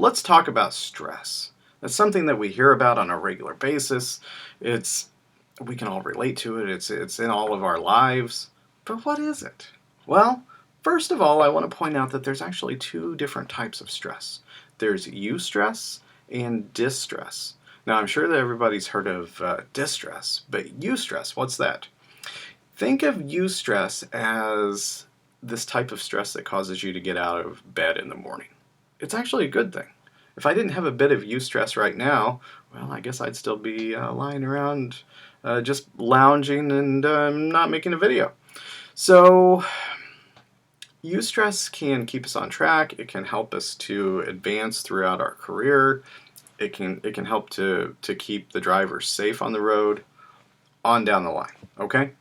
let's talk about stress. It's something that we hear about on a regular basis. It's we can all relate to it. It's in all of our lives. But what is it? Well, first of all, I want to point out that there's actually two different types of stress. There's eustress and distress. Now, I'm sure that everybody's heard of distress, but eustress, what's that? Think of eustress as this type of stress that causes you to get out of bed in the morning. It's actually a good thing. If I didn't have a bit of eustress right now, well, I guess I'd still be lying around just lounging and not making a video. So, eustress can keep us on track. It can help us to advance throughout our career. It can help to keep the driver safe on the road, on down the line. Okay.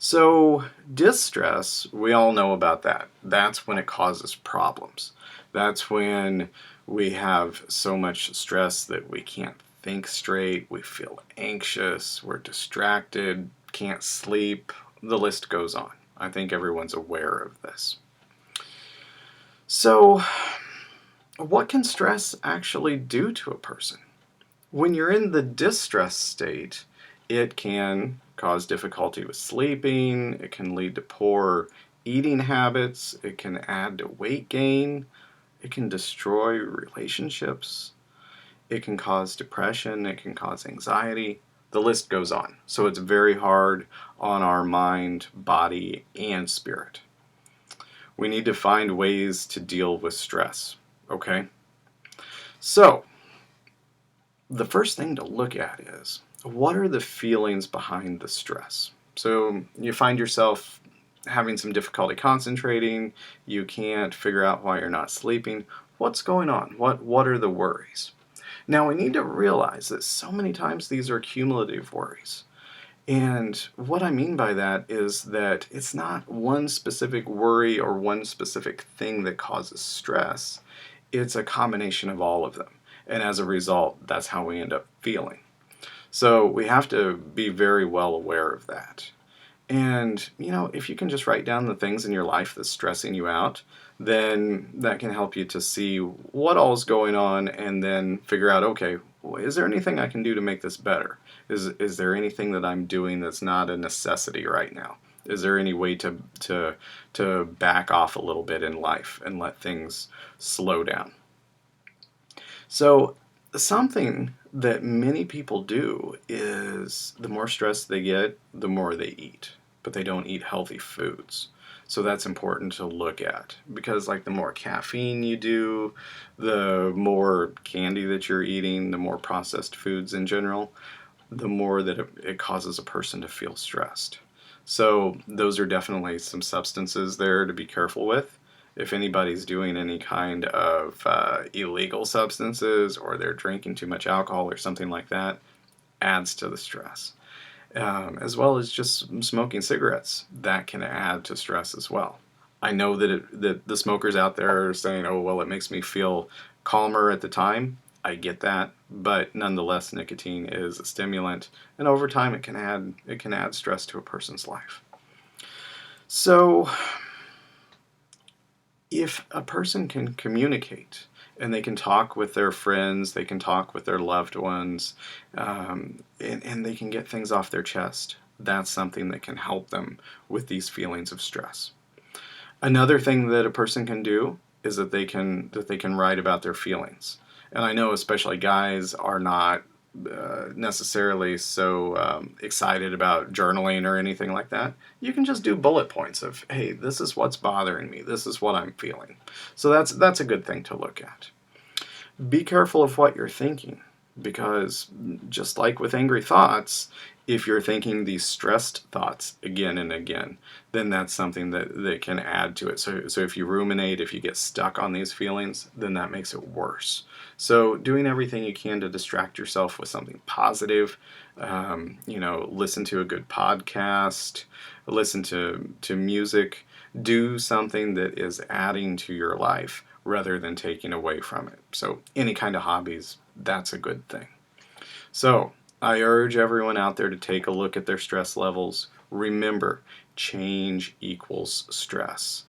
So distress, we all know about that. That's when it causes problems. That's when we have so much stress that we can't think straight, we feel anxious, we're distracted, can't sleep, the list goes on. I think everyone's aware of this. So, what can stress actually do to a person? When you're in the distress state, it can cause difficulty with sleeping, it can lead to poor eating habits, it can add to weight gain, it can destroy relationships, it can cause depression, it can cause anxiety. The list goes on. So it's very hard on our mind, body, and spirit. We need to find ways to deal with stress, okay? So, the first thing to look at is, what are the feelings behind the stress? So you find yourself having some difficulty concentrating, you can't figure out why you're not sleeping. What's going on? What are the worries? Now we need to realize that so many times these are cumulative worries. And what I mean by that is that it's not one specific worry or one specific thing that causes stress. It's a combination of all of them. And as a result, that's how we end up feeling. So we have to be very well aware of that. And, if you can just write down the things in your life that's stressing you out, then that can help you to see what all is going on and then figure out, okay, well, is there anything I can do to make this better? Is there anything that I'm doing that's not a necessity right now? Is there any way to back off a little bit in life and let things slow down? So something that many people do is the more stress they get, the more they eat, but they don't eat healthy foods. So that's important to look at because like the more caffeine you do, the more candy that you're eating, the more processed foods in general, the more that it causes a person to feel stressed. So those are definitely some substances there to be careful with. If anybody's doing any kind of illegal substances or they're drinking too much alcohol or something like that, adds to the stress. As well as just smoking cigarettes, that can add to stress as well. I know that the smokers out there are saying, oh, well, it makes me feel calmer at the time. I get that, but nonetheless, nicotine is a stimulant, and over time it can add stress to a person's life. So, if a person can communicate and they can talk with their friends, they can talk with their loved ones, and they can get things off their chest, that's something that can help them with these feelings of stress. Another thing that a person can do is that they can write about their feelings. And I know especially guys are not necessarily so excited about journaling or anything like that. You can just do bullet points of, hey, this is what's bothering me, this is what I'm feeling. So that's a good thing to look at. Be careful of what you're thinking, because just like with angry thoughts, if you're thinking these stressed thoughts again and again, then that's something that can add to it. So if you ruminate, if you get stuck on these feelings, then that makes it worse. So doing everything you can to distract yourself with something positive, listen to a good podcast, listen to music, do something that is adding to your life rather than taking away from it. So any kind of hobbies, that's a good thing. So I urge everyone out there to take a look at their stress levels. Remember, change equals stress.